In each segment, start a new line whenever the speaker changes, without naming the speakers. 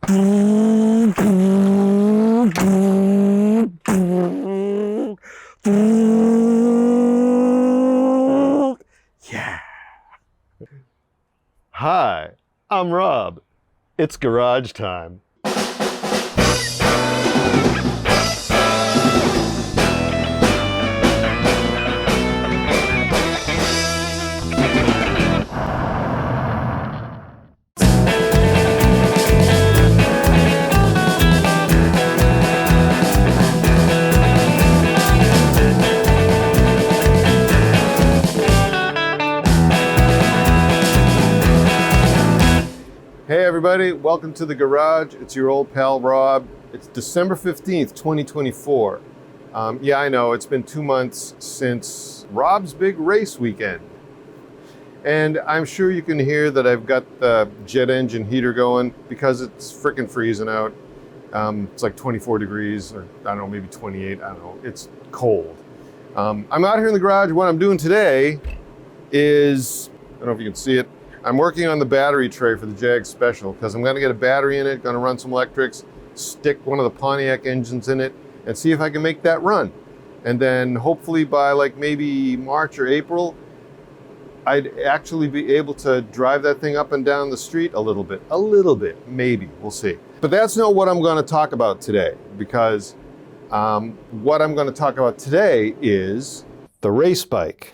Yeah. Hi, I'm Rob. It's garage time. Hey everybody, welcome to the garage. It's your old pal Rob. It's December 15th, 2024. Yeah, I know, it's been 2 months since Rob's big race weekend. And I'm sure you can hear that I've got the jet engine heater going because it's frickin' freezing out. It's like 24 degrees, or I don't know, maybe 28, I don't know. It's cold. I'm out here in the garage. What I'm doing today is, I don't know if you can see it, I'm working on the battery tray for the Jag Special because I'm gonna get a battery in it, gonna run some electrics, stick one of the Pontiac engines in it, and see if I can make that run. And then hopefully by like maybe March or April, I'd actually be able to drive that thing up and down the street a little bit, maybe, we'll see. But that's not what I'm gonna talk about today, because what I'm gonna talk about today is the race bike.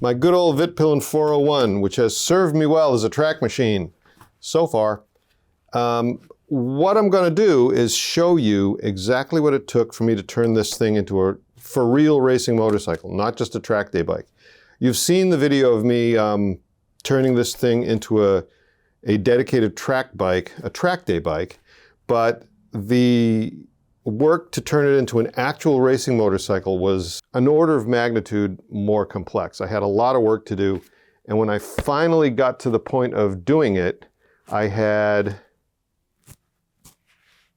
My good old Vitpilen 401, which has served me well as a track machine so far. What I'm gonna do is show you exactly what it took for me to turn this thing into a for real racing motorcycle, not just a track day bike. You've seen the video of me turning this thing into a dedicated track bike, a track day bike, but the work to turn it into an actual racing motorcycle was an order of magnitude more complex. I had a lot of work to do, and when I finally got to the point of doing it, I had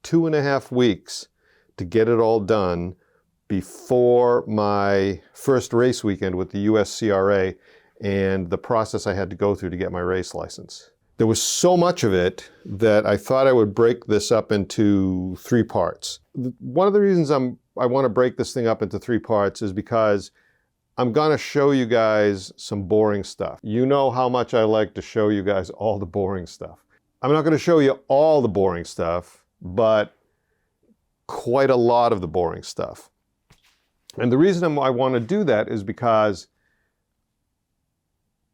2.5 weeks to get it all done before my first race weekend with the USCRA and the process I had to go through to get my race license. There was so much of it that I thought I would break this up into 3 parts. One of the reasons I want to break this thing up into 3 parts is because I'm going to show you guys some boring stuff. You know how much I like to show you guys all the boring stuff. I'm not going to show you all the boring stuff, but quite a lot of the boring stuff. And the reason I want to do that is because,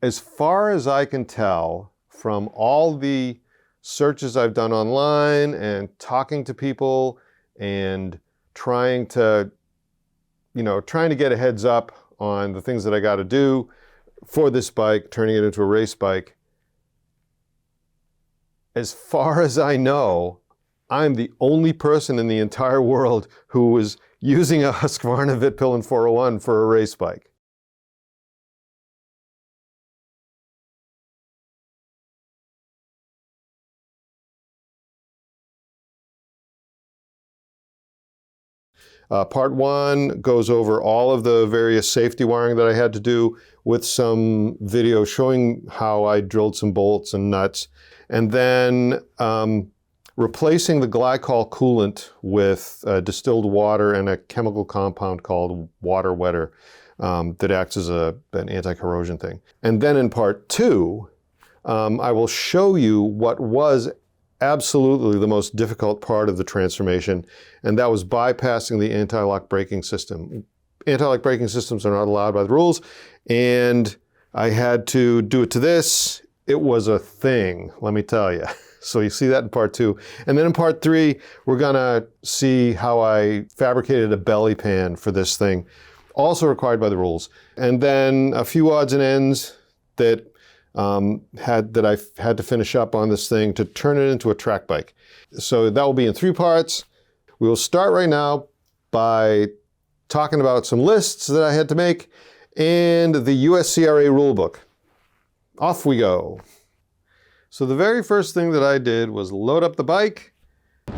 as far as I can tell, from all the searches I've done online and talking to people and trying to get a heads up on the things that I got to do for this bike, turning it into a race bike, as far as I know, I'm the only person in the entire world who was using a Husqvarna Vitpilen 401 for a race bike. Part 1 goes over all of the various safety wiring that I had to do with some video showing how I drilled some bolts and nuts. And then replacing the glycol coolant with distilled water and a chemical compound called water wetter that acts as an anti-corrosion thing. And then in part 2, I will show you what was absolutely the most difficult part of the transformation, and that was bypassing the anti-lock braking system. Anti-lock braking systems are not allowed by the rules, and I had to do it to this. It was a thing, let me tell you. So you see that in part 2. And then in part 3, we're gonna see how I fabricated a belly pan for this thing, also required by the rules. And then a few odds and ends that I had to finish up on this thing to turn it into a track bike. So that will be in 3 parts. We will start right now by talking about some lists that I had to make and the USCRA rulebook. Off we go. So the very first thing that I did was load up the bike,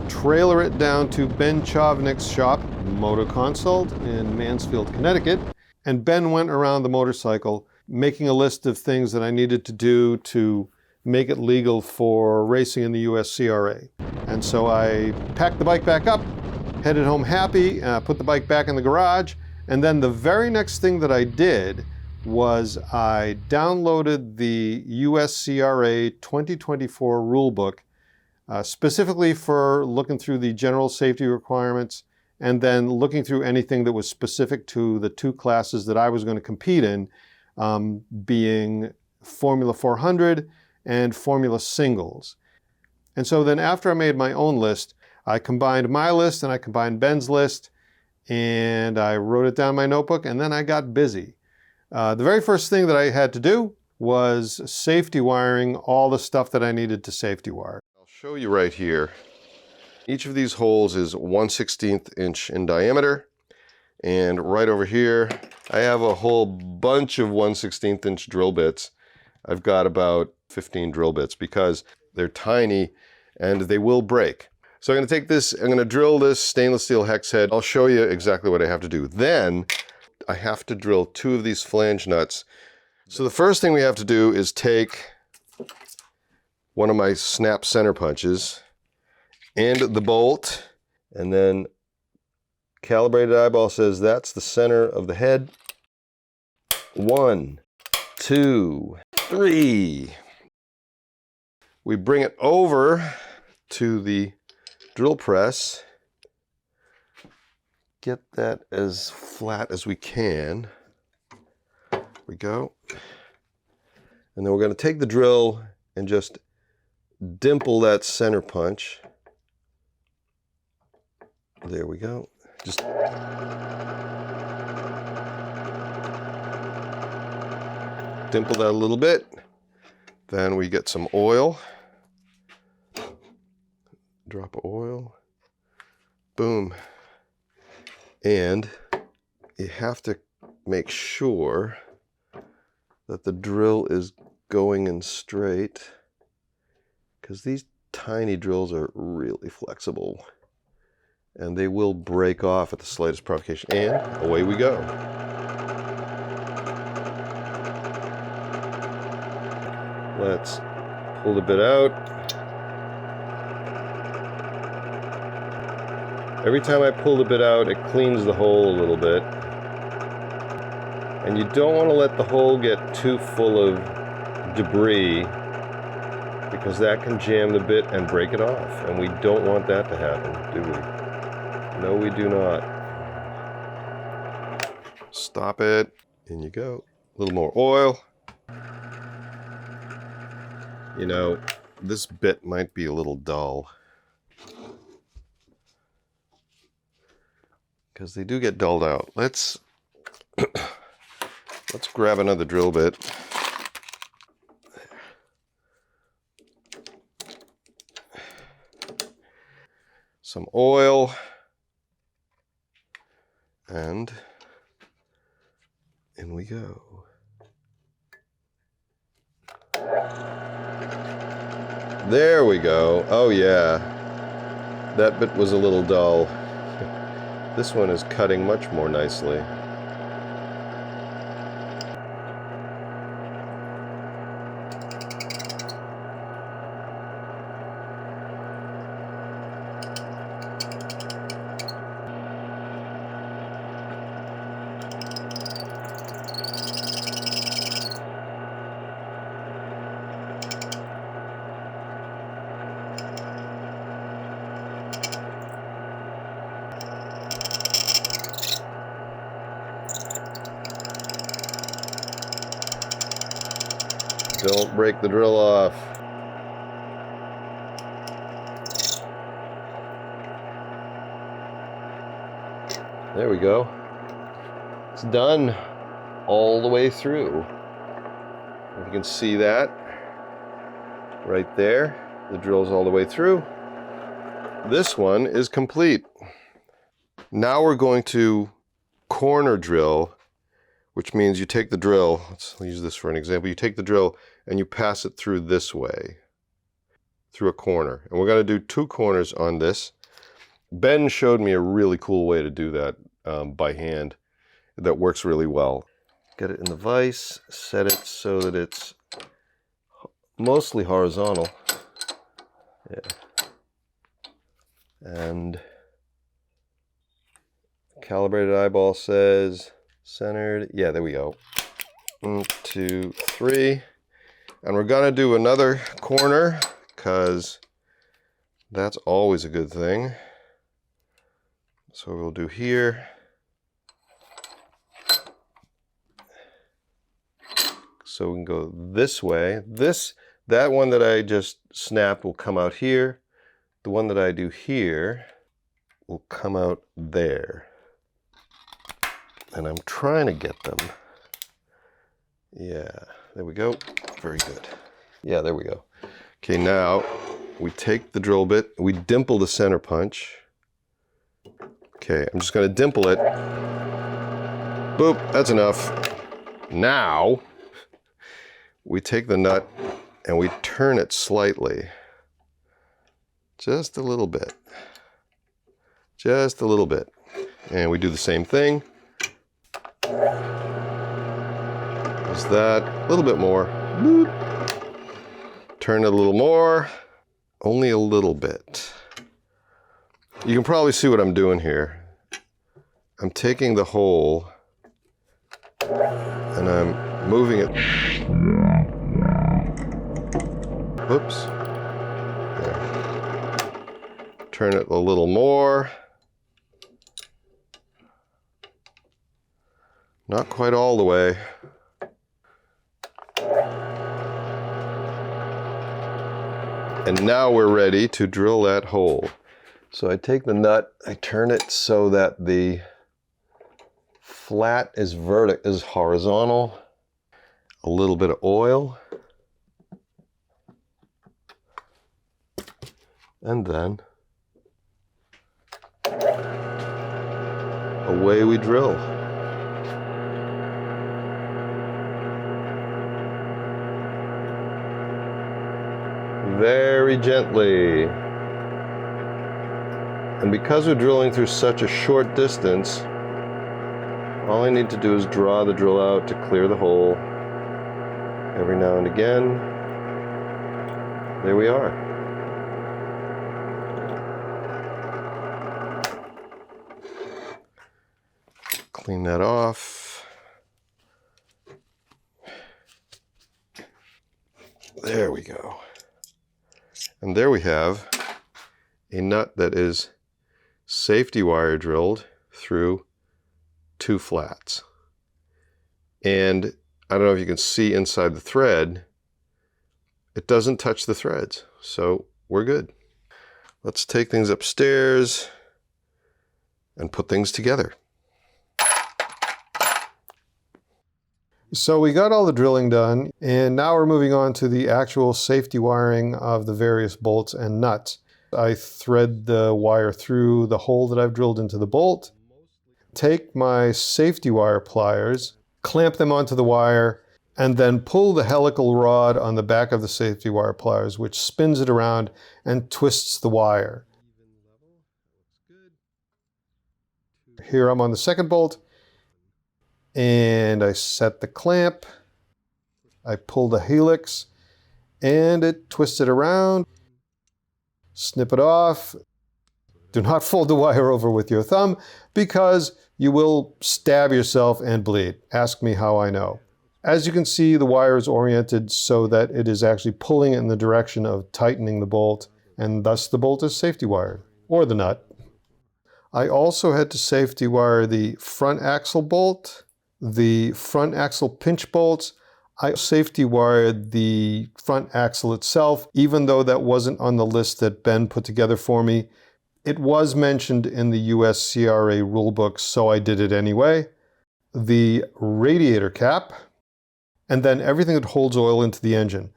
trailer it down to Ben Chovnick's shop, Moto Consult in Mansfield, Connecticut, and Ben went around the motorcycle making a list of things that I needed to do to make it legal for racing in the USCRA. And so I packed the bike back up, headed home happy, put the bike back in the garage, and then the very next thing that I did was I downloaded the USCRA 2024 rulebook, specifically for looking through the general safety requirements and then looking through anything that was specific to the two classes that I was going to compete in, being Formula 400 and Formula Singles. And so then after I made my own list, I combined my list and I combined Ben's list, and I wrote it down in my notebook, and then I got busy. The very first thing that I had to do was safety wiring all the stuff that I needed to safety wire. I'll show you right here. Each of these holes is 1/16 inch in diameter, and right over here I have a whole bunch of 1/16 inch drill bits. I've got about 15 drill bits because they're tiny and they will break. So I'm going to take this, I'm going to drill this stainless steel hex head. I'll show you exactly what I have to do. Then I have to drill two of these flange nuts. So the first thing we have to do is take one of my snap center punches and the bolt, and then calibrated eyeball says that's the center of the head. 1, 2, 3. We bring it over to the drill press, get that as flat as we can. There we go. And then we're going to take the drill and just dimple that center punch. There we go. Just dimple that a little bit. Then we get some oil. Drop of oil. Boom. And you have to make sure that the drill is going in straight, because these tiny drills are really flexible and they will break off at the slightest provocation. And away we go. Let's pull the bit out. Every time I pull the bit out, it cleans the hole a little bit. And you don't want to let the hole get too full of debris, because that can jam the bit and break it off. And we don't want that to happen, do we? No, we do not. Stop it. In you go. A little more oil. You know, this bit might be a little dull, because they do get dulled out. Let's grab another drill bit. Some oil, and in we go. There we go. Oh yeah, that bit was a little dull. This one is cutting much more nicely. Don't break the drill off. There we go. It's done all the way through. If you can see that right there, the drill's all the way through. This one is complete. Now we're going to corner drill, which means you take the drill, let's use this for an example, you take the drill and you pass it through this way, through a corner. And we're going to do 2 corners on this. Ben showed me a really cool way to do that by hand that works really well. Get it in the vise, set it so that it's mostly horizontal. Yeah.
And calibrated eyeball says centered. Yeah, there we go. 1, 2, 3. And we're gonna do another corner because that's always a good thing. So we'll do here. So we can go this way. That one that I just snapped will come out here. The one that I do here will come out there. And I'm trying to get them. Yeah, there we go. Very good. Yeah, there we go. Okay, now we take the drill bit, we dimple the center punch. Okay, I'm just gonna dimple it. Boop, that's enough. Now, we take the nut and we turn it slightly. Just a little bit. Just a little bit. And we do the same thing. Just that, a little bit more. Boop. Turn it a little more. Only a little bit. You can probably see what I'm doing here. I'm taking the hole and I'm moving it. Whoops. There. Turn it a little more. Not quite all the way. And now we're ready to drill that hole. So I take the nut, I turn it so that the flat is horizontal. A little bit of oil. And then away we drill. Very gently. And because we're drilling through such a short distance, all I need to do is draw the drill out to clear the hole. Every now and again. There we are. Clean that off. There we go. And there we have a nut that is safety wire drilled through 2 flats. And I don't know if you can see inside the thread, it doesn't touch the threads, so we're good. Let's take things upstairs and put things together.
So we got all the drilling done, and now we're moving on to the actual safety wiring of the various bolts and nuts. I thread the wire through the hole that I've drilled into the bolt, take my safety wire pliers, clamp them onto the wire, and then pull the helical rod on the back of the safety wire pliers, which spins it around and twists the wire. Here I'm on the second bolt, and I set the clamp, I pull the helix, and it twists it around. Snip it off. Do not fold the wire over with your thumb because you will stab yourself and bleed. Ask me how I know. As you can see, the wire is oriented so that it is actually pulling in the direction of tightening the bolt, and thus the bolt is safety wired, or the nut. I also had to safety wire the front axle bolt, the front axle pinch bolts. I safety wired the front axle itself, even though that wasn't on the list that Ben put together for me. It was mentioned in the USCRA rulebook, so I did it anyway. The radiator cap, and then everything that holds oil into the engine.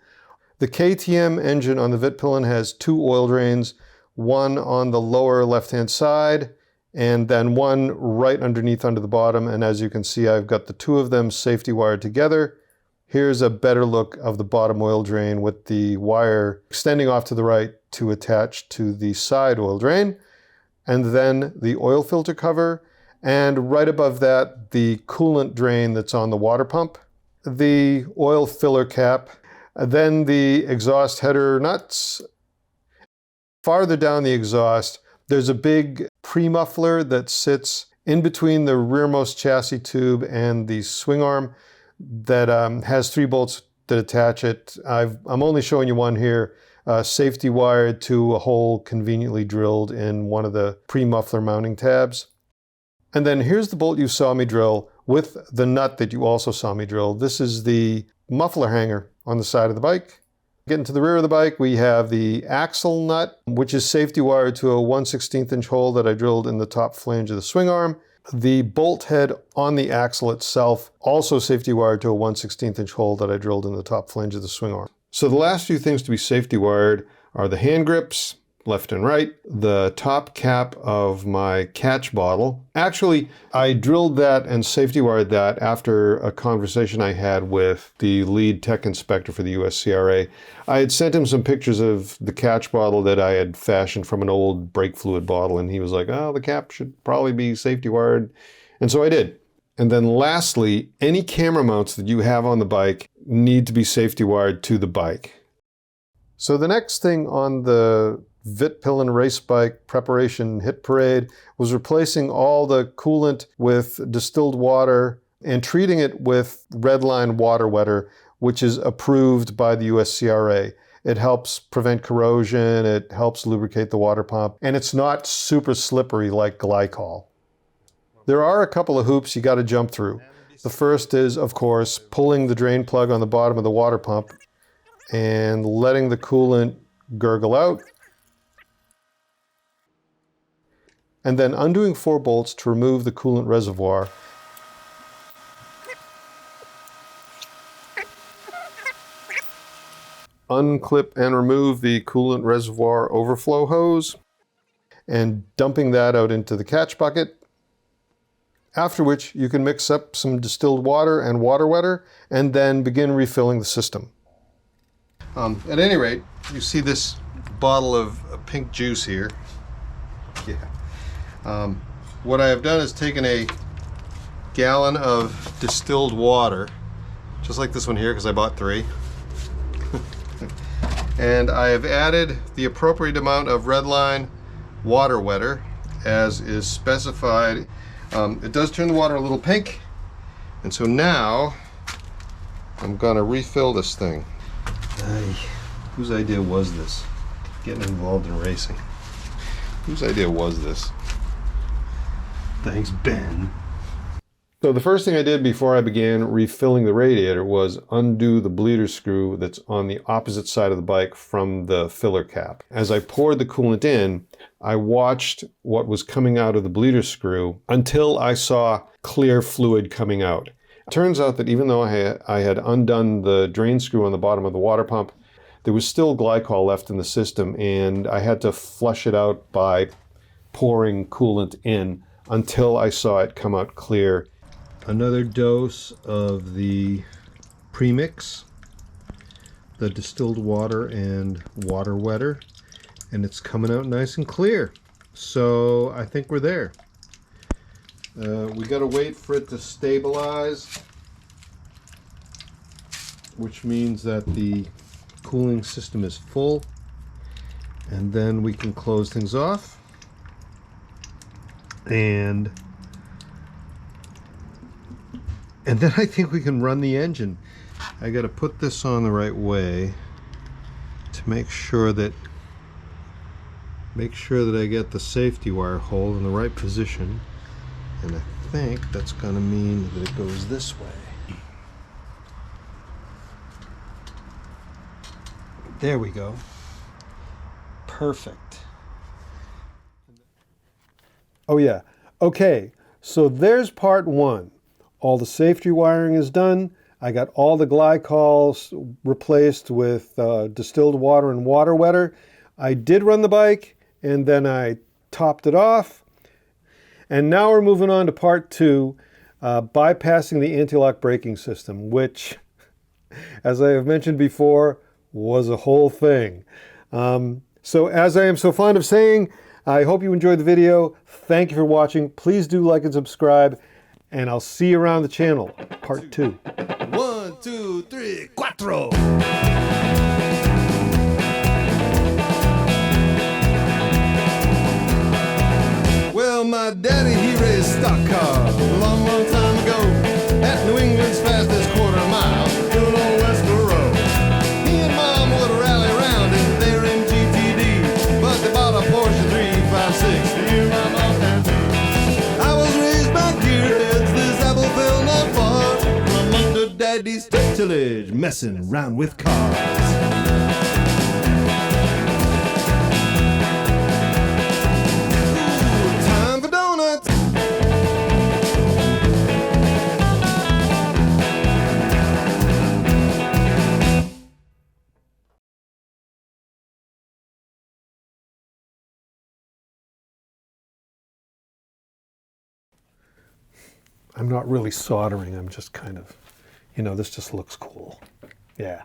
The KTM engine on the Vitpilen has 2 oil drains, one on the lower left-hand side, and then one right underneath under the bottom. And as you can see, I've got the 2 of them safety wired together. Here's a better look of the bottom oil drain with the wire extending off to the right to attach to the side oil drain. And then the oil filter cover. And right above that, the coolant drain that's on the water pump. The oil filler cap. Then the exhaust header nuts. Farther down the exhaust, There's a big pre-muffler that sits in between the rearmost chassis tube and the swing arm that has 3 bolts that attach it. I'm only showing you one here, safety wired to a hole conveniently drilled in one of the pre-muffler mounting tabs. And then here's the bolt you saw me drill with the nut that you also saw me drill. This is the muffler hanger on the side of the bike. Getting to the rear of the bike, we have the axle nut, which is safety wired to a 1/16 inch hole that I drilled in the top flange of the swing arm. The bolt head on the axle itself, also safety wired to a 1/16 inch hole that I drilled in the top flange of the swing arm. So the last few things to be safety wired are the hand grips, left and right, the top cap of my catch bottle. Actually, I drilled that and safety wired that after a conversation I had with the lead tech inspector for the USCRA. I had sent him some pictures of the catch bottle that I had fashioned from an old brake fluid bottle, and he was like, oh, the cap should probably be safety wired. And so I did. And then lastly, any camera mounts that you have on the bike need to be safety wired to the bike. So the next thing on the Vitpilen race bike preparation hit parade was replacing all the coolant with distilled water and treating it with Redline water wetter, which is approved by the USCRA. It helps prevent corrosion, it helps lubricate the water pump, and it's not super slippery like glycol. There are a couple of hoops you got to jump through. The first is, of course, pulling the drain plug on the bottom of the water pump and letting the coolant gurgle out, and then undoing 4 bolts to remove the coolant reservoir. Unclip and remove the coolant reservoir overflow hose and dumping that out into the catch bucket. After which you can mix up some distilled water and water wetter and then begin refilling the system. At any rate, you see this bottle of pink juice here. Yeah. What I have done is taken a gallon of distilled water, just like this one here because I bought 3. And I have added the appropriate amount of Redline water wetter as is specified. It does turn the water a little pink, and so now I'm gonna refill this thing. Whose idea was this? Getting involved in racing. Whose idea was this? Thanks, Ben. So the first thing I did before I began refilling the radiator was undo the bleeder screw that's on the opposite side of the bike from the filler cap. As I poured the coolant in, I watched what was coming out of the bleeder screw until I saw clear fluid coming out. It turns out that even though I had undone the drain screw on the bottom of the water pump, there was still glycol left in the system, and I had to flush it out by pouring coolant in until I saw it come out clear. Another dose of the premix, the distilled water and water wetter, and it's coming out nice and clear. So I think we're there. We gotta wait for it to stabilize, which means that the cooling system is full, and then we can close things off and then I think we can run the engine. I got to put this on the right way to make sure that I get the safety wire hole in the right position, and I think that's going to mean that it goes this way. There we go. Perfect. Oh yeah. Okay, so there's part 1. All the safety wiring is done. I got all the glycols replaced with distilled water and water wetter. I did run the bike, and then I topped it off. And now we're moving on to part 2, bypassing the anti-lock braking system, which, as I have mentioned before, was a whole thing. So as I am so fond of saying, I hope you enjoyed the video. Thank you for watching. Please do like and subscribe, and I'll see you around the channel. Part 2.
1, 2, 3, 4. stock car. A long, long time ago, at New England's fastest quarter mile, doing old USCRA. Me and Mom would rally around in their MGTD, but they bought a Porsche 356 the year my mom had me. I was raised by gearheads, this apple fell not far from under Daddy's tillage, messing around with cars. Time for donuts.
I'm not really soldering, I'm just kind of, this just looks cool. Yeah.